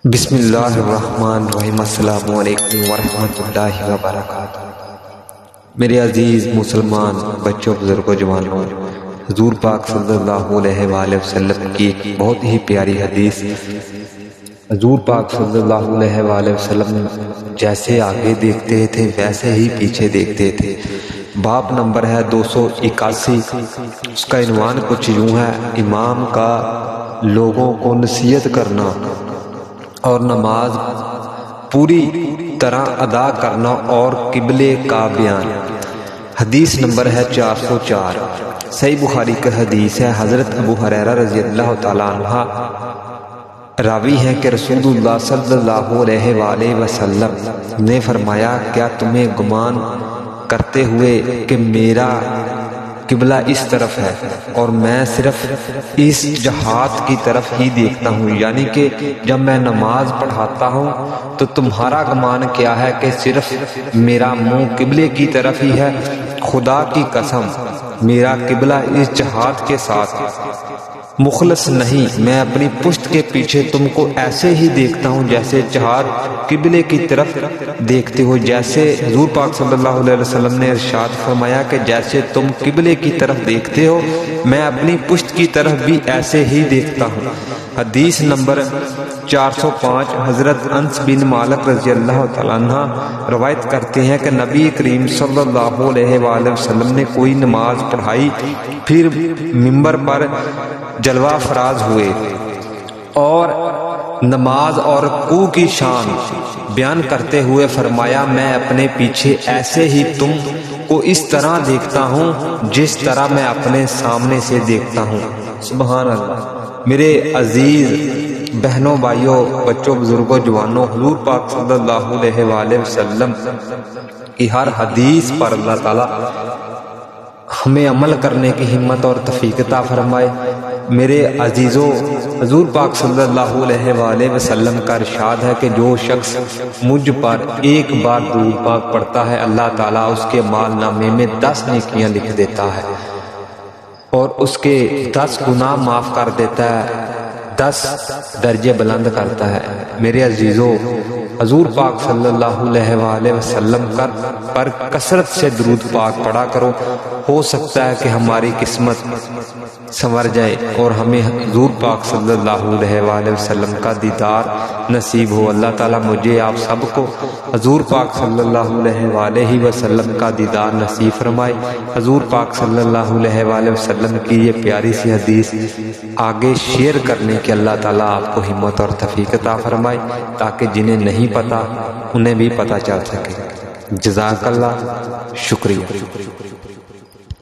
بسم اللہ الرحمن الرحیم۔ السلام علیکم ورحمۃ اللہ وبرکاتہ۔ میرے عزیز مسلمان بچوں، بزرگوں، جوانوں، حضور پاک صلی اللہ علیہ وآلہ وسلم کی ایک بہت ہی پیاری حدیث۔ حضور پاک صلی اللہ علیہ وآلہ وسلم جیسے آگے دیکھتے تھے ویسے ہی پیچھے دیکھتے تھے۔ باب نمبر ہے 281۔ اس کا عنوان کچھ یوں ہے: امام کا لوگوں کو نصیحت کرنا اور نماز پوری طرح ادا کرنا اور قبلے کا بیان۔ حدیث نمبر ہے 404۔ صحیح بخاری کا حدیث ہے۔ حضرت ابو ہریرہ رضی اللہ تعالیٰ عنہ راوی ہیں کہ رسول اللہ صلی اللہ علیہ وآلہ وسلم نے فرمایا، کیا تمہیں گمان کرتے ہوئے کہ میرا قبلہ اس طرف ہے اور میں صرف اس جہات کی طرف ہی دیکھتا ہوں؟ یعنی کہ جب میں نماز پڑھاتا ہوں تو تمہارا گمان کیا ہے کہ صرف میرا منہ قبلے کی طرف ہی ہے؟ خدا کی قسم، میرا قبلہ اس جہات کے ساتھ مخلص نہیں۔ میں اپنی پشت کے پیچھے تم کو ایسے ہی دیکھتا ہوں جیسے جہات قبلے کی طرف دیکھتے ہو۔ جیسے حضور پاک صلی اللہ علیہ وسلم نے ارشاد فرمایا کہ جیسے تم قبلے کی طرف دیکھتے ہو میں اپنی پشت کی طرف بھی ایسے ہی دیکھتا ہوں۔ حدیث نمبر 405۔ حضرت انس بن مالک رضی اللہ تعالیٰ عنہ روایت کرتے ہیں کہ نبی کریم صلی اللہ علیہ وآلہ وسلم نے کوئی نماز پڑھائی، پھر منبر پر جلوہ فراز ہوئے اور نماز اور رکوع کی شان بیان کرتے ہوئے فرمایا، میں اپنے پیچھے ایسے ہی تم کو اس طرح دیکھتا ہوں جس طرح میں اپنے سامنے سے دیکھتا ہوں۔ سبحان اللہ۔ میرے عزیز بہنوں، بھائیوں، بچوں، بزرگوں، جوانوں، حضور پاک صلی اللہ علیہ وآلہ وسلم کی ہر حدیث پر اللہ تعالیٰ ہمیں عمل کرنے کی ہمت اور توفیق عطا فرمائے۔ میرے عزیزوں، حضور پاک صلی اللہ علیہ وآلہ وسلم کا ارشاد ہے کہ جو شخص مجھ پر ایک بار درود پاک پڑھتا ہے اللہ تعالیٰ اس کے اعمال نامے میں 10 نیکیاں لکھ دیتا ہے اور اس کے 10 گناہ معاف کر دیتا ہے، 10 درجے بلند کرتا ہے۔ میرے عزیزوں، حضور پاک صلی اللہ علیہ وآلہ وسلم پر کثرت سے درود پاک پڑھا کرو۔ ہو سکتا ہے کہ ہماری قسمت سنور جائے اور ہمیں حضور پاک صلی اللہ علیہ وآلہ وسلم کا دیدار نصیب ہو۔ اللہ تعالیٰ مجھے آپ سب کو حضور پاک صلی اللہ علیہ وآلہ وسلم کا دیدار نصیب فرمائے۔ حضور پاک صلی اللہ علیہ وآلہ وسلم کی یہ پیاری سی حدیث آگے شیئر کرنے کی اللہ تعالیٰ آپ کو ہمت اور توفیق عطا فرمائے تاکہ جنہیں نہیں پتا انہیں بھی پتہ چل سکے۔ جزاک اللہ، شکریہ۔